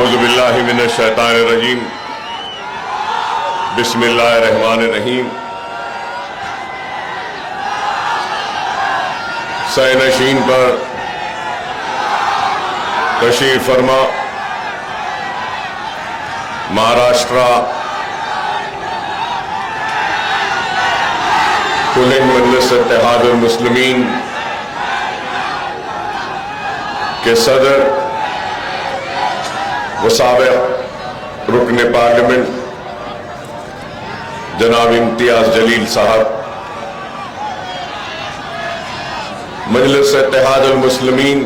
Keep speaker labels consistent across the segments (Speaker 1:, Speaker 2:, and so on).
Speaker 1: اعوذ باللہ من الشیطان الرجیم بسم اللہ الرحمن الرحیم سینشین پر تشریف فرما مہاراشٹرا کل مجلس اتحاد المسلمین کے صدر و سابق رکن پارلیمنٹ جناب امتیاز جلیل صاحب، مجلس اتحاد المسلمین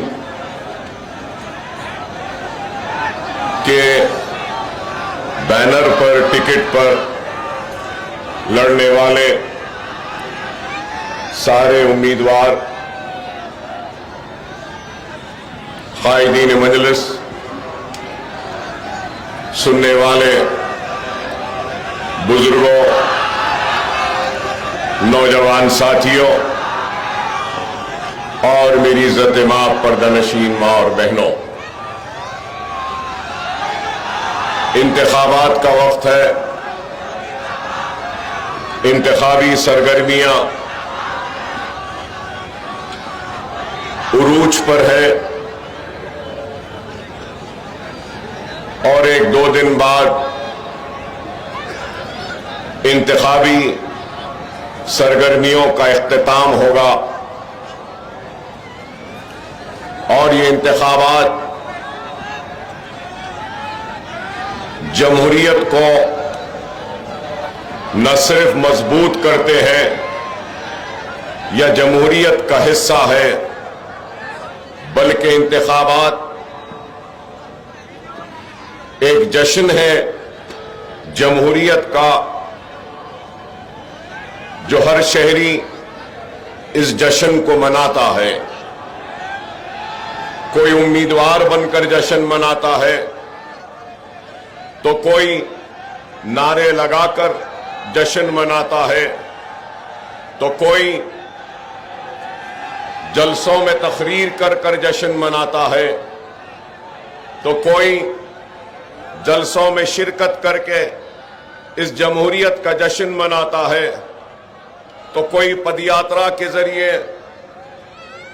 Speaker 1: کے بینر پر ٹکٹ پر لڑنے والے سارے امیدوار، قائدین مجلس، سننے والے بزرگوں، نوجوان ساتھیوں اور میری عزت مآب پردہ نشین ماں اور بہنوں، انتخابات کا وقت ہے، انتخابی سرگرمیاں عروج پر ہے اور ایک دو دن بعد انتخابی سرگرمیوں کا اختتام ہوگا اور یہ انتخابات جمہوریت کو نہ صرف مضبوط کرتے ہیں یا جمہوریت کا حصہ ہے، بلکہ انتخابات ایک جشن ہے جمہوریت کا، جو ہر شہری اس جشن کو مناتا ہے۔ کوئی امیدوار بن کر جشن مناتا ہے تو کوئی نعرے لگا کر جشن مناتا ہے تو کوئی جلسوں میں تقریر کر جشن مناتا ہے تو کوئی جلسوں میں شرکت کر کے اس جمہوریت کا جشن مناتا ہے تو کوئی پدیاترا کے ذریعے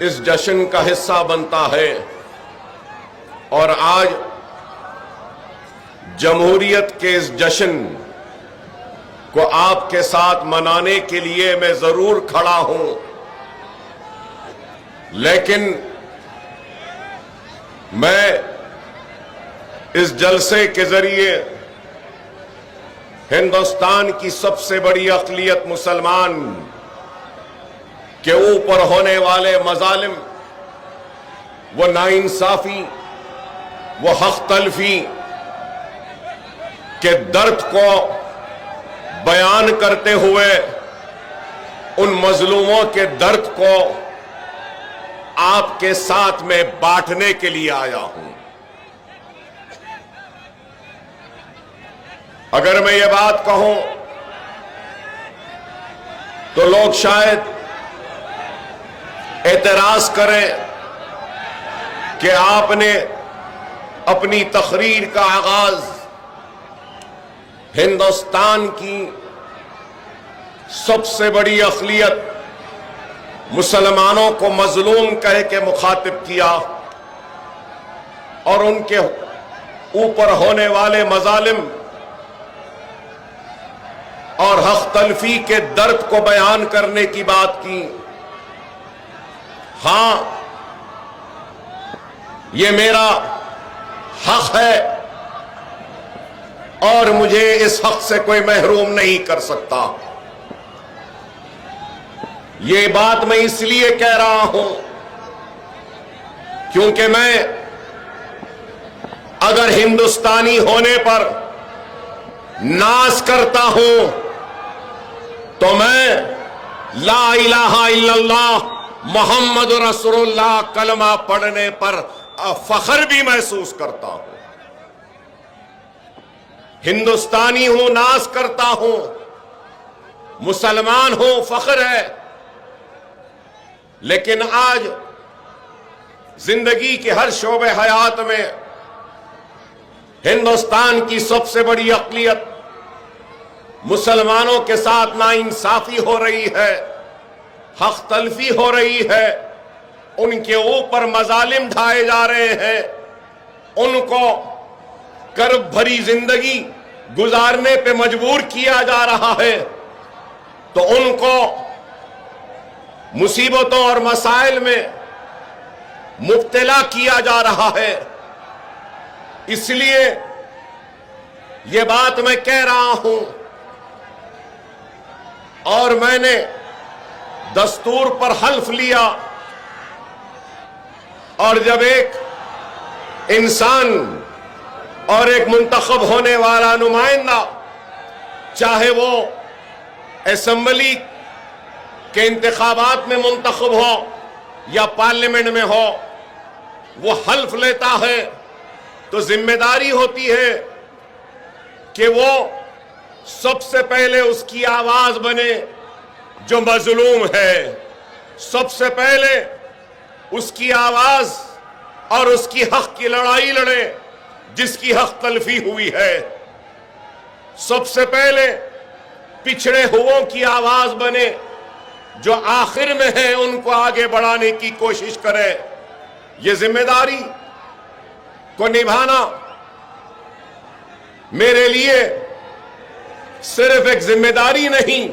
Speaker 1: اس جشن کا حصہ بنتا ہے۔ اور آج جمہوریت کے اس جشن کو آپ کے ساتھ منانے کے لیے میں ضرور کھڑا ہوں، لیکن میں اس جلسے کے ذریعے ہندوستان کی سب سے بڑی اقلیت مسلمان کے اوپر ہونے والے مظالم، وہ ناانصافی، وہ حق تلفی کے درد کو بیان کرتے ہوئے ان مظلوموں کے درد کو آپ کے ساتھ میں بانٹنے کے لیے آیا ہوں۔ اگر میں یہ بات کہوں تو لوگ شاید اعتراض کریں کہ آپ نے اپنی تقریر کا آغاز ہندوستان کی سب سے بڑی اقلیت مسلمانوں کو مظلوم کہہ کے مخاطب کیا اور ان کے اوپر ہونے والے مظالم اور حق تلفی کے درد کو بیان کرنے کی بات کی۔ ہاں، یہ میرا حق ہے اور مجھے اس حق سے کوئی محروم نہیں کر سکتا۔ یہ بات میں اس لیے کہہ رہا ہوں کیونکہ میں اگر ہندوستانی ہونے پر ناز کرتا ہوں تو میں لا الہ الا اللہ محمد رسول اللہ کلمہ پڑھنے پر فخر بھی محسوس کرتا ہوں۔ ہندوستانی ہوں، ناز کرتا ہوں، مسلمان ہوں، فخر ہے، لیکن آج زندگی کے ہر شعبے حیات میں ہندوستان کی سب سے بڑی اقلیت مسلمانوں کے ساتھ ناانصافی ہو رہی ہے، حق تلفی ہو رہی ہے، ان کے اوپر مظالم ڈھائے جا رہے ہیں، ان کو کرب بھری زندگی گزارنے پہ مجبور کیا جا رہا ہے، تو ان کو مصیبتوں اور مسائل میں مبتلا کیا جا رہا ہے۔ اس لیے یہ بات میں کہہ رہا ہوں، اور میں نے دستور پر حلف لیا، اور جب ایک انسان اور ایک منتخب ہونے والا نمائندہ، چاہے وہ اسمبلی کے انتخابات میں منتخب ہو یا پارلیمنٹ میں ہو، وہ حلف لیتا ہے تو ذمہ داری ہوتی ہے کہ وہ سب سے پہلے اس کی آواز بنے جو مظلوم ہے، سب سے پہلے اس کی آواز اور اس کی حق کی لڑائی لڑے جس کی حق تلفی ہوئی ہے، سب سے پہلے پچھڑے ہوئوں کی آواز بنے جو آخر میں ہے، ان کو آگے بڑھانے کی کوشش کرے۔ یہ ذمہ داری کو نبھانا میرے لیے صرف ایک ذمہ داری نہیں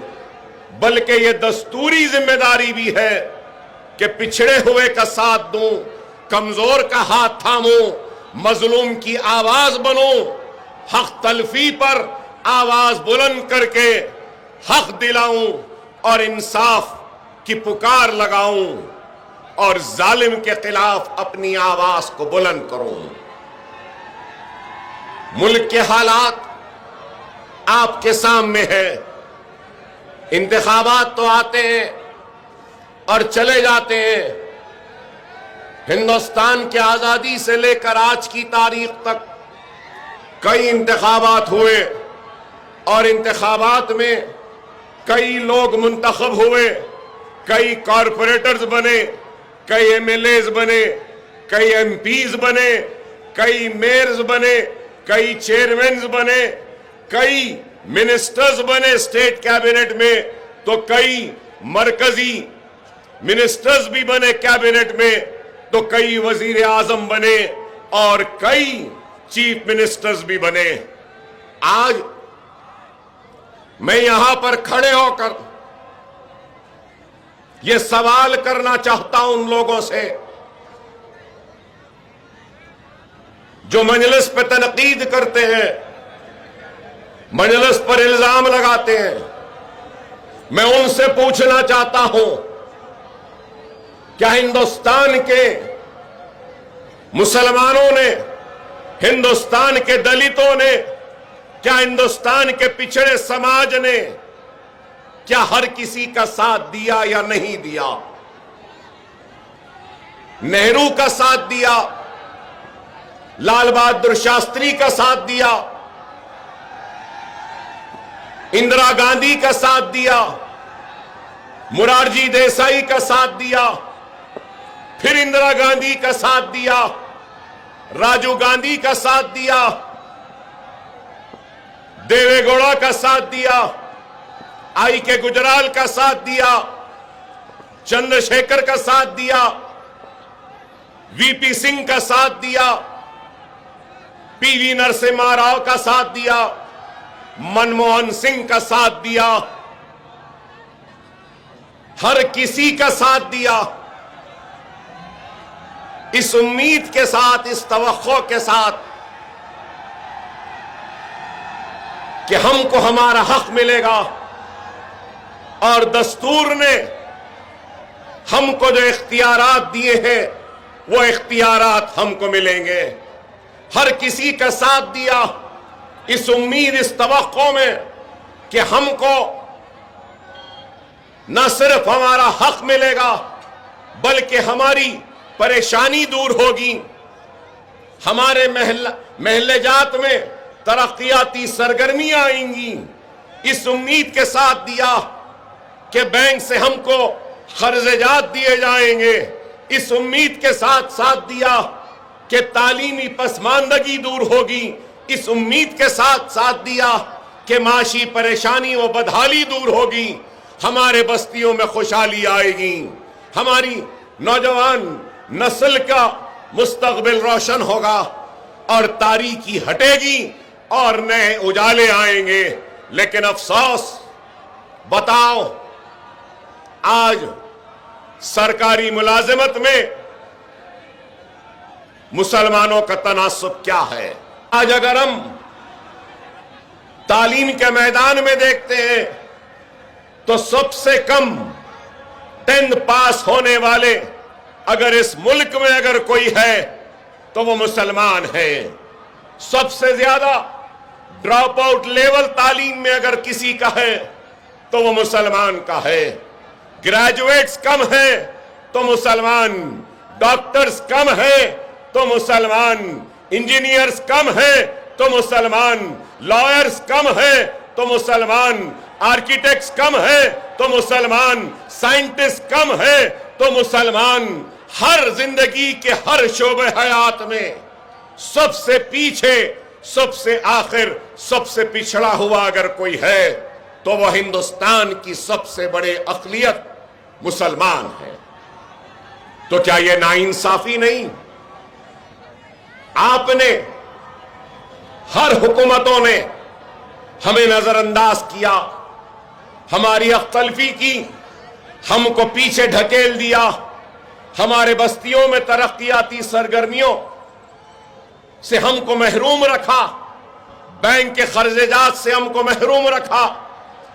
Speaker 1: بلکہ یہ دستوری ذمہ داری بھی ہے کہ پچھڑے ہوئے کا ساتھ دوں، کمزور کا ہاتھ تھاموں، مظلوم کی آواز بنوں، حق تلفی پر آواز بلند کر کے حق دلاؤں اور انصاف کی پکار لگاؤں اور ظالم کے خلاف اپنی آواز کو بلند کروں۔ ملک کے حالات آپ کے سامنے ہیں، انتخابات تو آتے ہیں اور چلے جاتے ہیں۔ ہندوستان کے آزادی سے لے کر آج کی تاریخ تک کئی انتخابات ہوئے، اور انتخابات میں کئی لوگ منتخب ہوئے، کئی کارپوریٹرز بنے، کئی ایم ایل ایز بنے، کئی ایم پیز بنے، کئی میئرز بنے، کئی چیئرمینز بنے، کئی منسٹرز بنے اسٹیٹ کیبنٹ میں، تو کئی مرکزی منسٹرز بھی بنے کیبنٹ میں، تو کئی وزیر اعظم بنے اور کئی چیف منسٹرز بھی بنے۔ آج میں یہاں پر کھڑے ہو کر یہ سوال کرنا چاہتا ہوں ان لوگوں سے جو مجلس پہ تنقید کرتے ہیں، مجلس پر الزام لگاتے ہیں۔ میں ان سے پوچھنا چاہتا ہوں، کیا ہندوستان کے مسلمانوں نے، ہندوستان کے دلتوں نے، کیا ہندوستان کے پچھڑے سماج نے کیا ہر کسی کا ساتھ دیا یا نہیں دیا؟ نہرو کا ساتھ دیا، لال بہادر شاستری کا ساتھ دیا، اندرا گاندھی کا ساتھ دیا، مرارجی دیسائی کا ساتھ دیا، پھر اندرا گاندھی کا ساتھ دیا، راجیو گاندھی کا ساتھ دیا، دیوے گوڑا کا ساتھ دیا، آئی کے گجرال کا ساتھ دیا، چندر شیکھر کا ساتھ دیا، وی پی سنگھ کا ساتھ دیا، پی وی نرسمہا راؤ کا ساتھ دیا، منموہن سنگھ کا ساتھ دیا، ہر کسی کا ساتھ دیا، اس امید کے ساتھ، اس توقع کے ساتھ کہ ہم کو ہمارا حق ملے گا، اور دستور نے ہم کو جو اختیارات دیے ہیں وہ اختیارات ہم کو ملیں گے۔ ہر کسی کا ساتھ دیا اس امید، اس توقع میں کہ ہم کو نہ صرف ہمارا حق ملے گا بلکہ ہماری پریشانی دور ہوگی، ہمارے محلے جات میں ترقیاتی سرگرمیاں آئیں گی۔ اس امید کے ساتھ دیا کہ بینک سے ہم کو قرضات دیے جائیں گے، اس امید کے ساتھ ساتھ دیا کہ تعلیمی پسماندگی دور ہوگی، اس امید کے ساتھ ساتھ دیا کہ معاشی پریشانی و بدحالی دور ہوگی، ہمارے بستیوں میں خوشحالی آئے گی، ہماری نوجوان نسل کا مستقبل روشن ہوگا اور تاریکی ہٹے گی اور نئے اجالے آئیں گے۔ لیکن افسوس، بتاؤ آج سرکاری ملازمت میں مسلمانوں کا تناسب کیا ہے؟ آج اگر ہم تعلیم کے میدان میں دیکھتے ہیں تو سب سے کم 10th پاس ہونے والے اگر اس ملک میں اگر کوئی ہے تو وہ مسلمان ہے۔ سب سے زیادہ ڈراپ آؤٹ لیول تعلیم میں اگر کسی کا ہے تو وہ مسلمان کا ہے۔ گریجویٹس کم ہیں تو مسلمان، ڈاکٹرز کم ہیں تو مسلمان، انجینئرز کم ہیں تو مسلمان، لائرز کم ہیں تو مسلمان، آرکیٹیکٹس کم ہیں تو مسلمان، سائنٹسٹ کم ہیں تو مسلمان۔ ہر زندگی کے ہر شعبہ حیات میں سب سے پیچھے، سب سے آخر، سب سے پچھڑا ہوا اگر کوئی ہے تو وہ ہندوستان کی سب سے بڑے اقلیت مسلمان ہے۔ تو کیا یہ ناانصافی نہیں؟ آپ نے، ہر حکومتوں نے ہمیں نظر انداز کیا، ہماری اختلفی کی، ہم کو پیچھے ڈھکیل دیا، ہمارے بستیوں میں ترقیاتی سرگرمیوں سے ہم کو محروم رکھا، بینک کے قرض جات سے ہم کو محروم رکھا،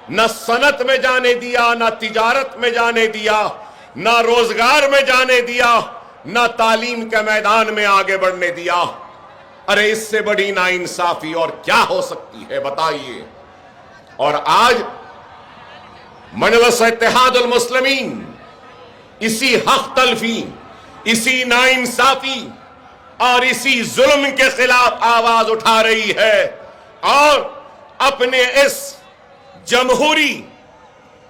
Speaker 1: نہ صنعت میں جانے دیا، نہ تجارت میں جانے دیا، نہ روزگار میں جانے دیا، نہ تعلیم کے میدان میں آگے بڑھنے دیا۔ ارے اس سے بڑی ناانصافی اور کیا ہو سکتی ہے بتائیے؟ اور آج مجلس اتحاد المسلمین اسی حق تلفی، اسی ناانصافی اور اسی ظلم کے خلاف آواز اٹھا رہی ہے، اور اپنے اس جمہوری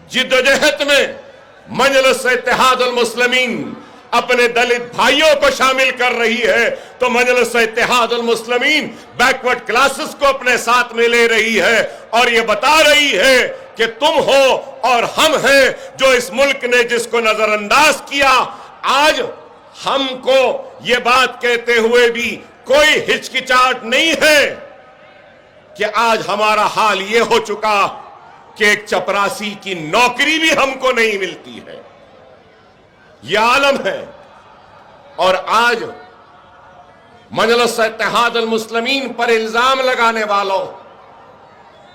Speaker 1: جدوجہد میں مجلس اتحاد المسلمین اپنے دلت بھائیوں کو شامل کر رہی ہے، تو مجلس اتحاد المسلمین بیکورڈ کلاسز کو اپنے ساتھ میں لے رہی ہے اور یہ بتا رہی ہے کہ تم ہو اور ہم ہیں جو اس ملک نے جس کو نظر انداز کیا۔ آج ہم کو یہ بات کہتے ہوئے بھی کوئی ہچکچاہٹ نہیں ہے کہ آج ہمارا حال یہ ہو چکا کہ ایک چپراسی کی نوکری بھی ہم کو نہیں ملتی ہے۔ یہ عالم ہے۔ اور آج مجلس اتحاد المسلمین پر الزام لگانے والوں،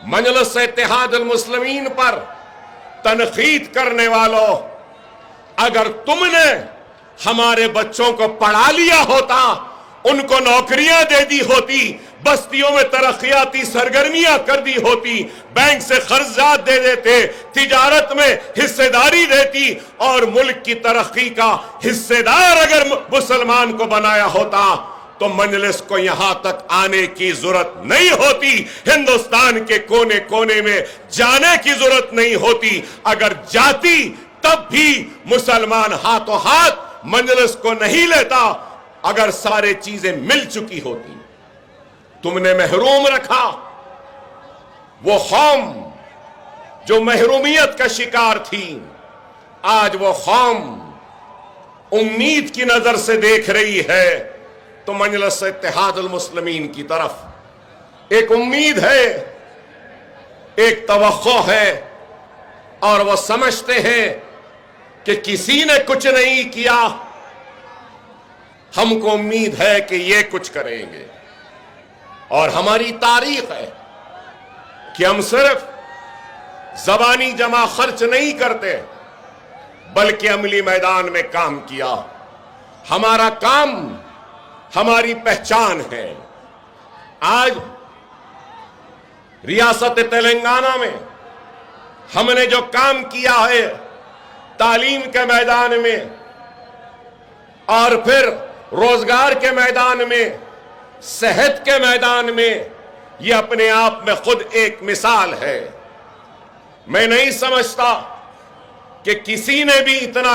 Speaker 1: مجلس اتحاد المسلمین پر تنقید کرنے والوں، اگر تم نے ہمارے بچوں کو پڑھا لیا ہوتا، ان کو نوکریاں دے دی ہوتی، بستیوں میں ترقیاتی سرگرمیاں کر دی ہوتی، بینک سے قرضات دے دیتے، تجارت میں حصے داری دیتی اور ملک کی ترقی کا حصے دار اگر مسلمان کو بنایا ہوتا تو مجلس کو یہاں تک آنے کی ضرورت نہیں ہوتی، ہندوستان کے کونے کونے میں جانے کی ضرورت نہیں ہوتی۔ اگر جاتی تب بھی مسلمان ہاتھوں ہاتھ مجلس کو نہیں لیتا، اگر سارے چیزیں مل چکی ہوتی۔ تم نے محروم رکھا وہ قوم جو محرومیت کا شکار تھی، آج وہ قوم امید کی نظر سے دیکھ رہی ہے، تو مجلس اتحاد المسلمین کی طرف ایک امید ہے، ایک توقع ہے، اور وہ سمجھتے ہیں کہ کسی نے کچھ نہیں کیا، ہم کو امید ہے کہ یہ کچھ کریں گے۔ اور ہماری تاریخ ہے کہ ہم صرف زبانی جمع خرچ نہیں کرتے بلکہ عملی میدان میں کام کیا۔ ہمارا کام ہماری پہچان ہے۔ آج ریاست تلنگانہ میں ہم نے جو کام کیا ہے تعلیم کے میدان میں اور پھر روزگار کے میدان میں، صحت کے میدان میں، یہ اپنے آپ میں خود ایک مثال ہے۔ میں نہیں سمجھتا کہ کسی نے بھی اتنا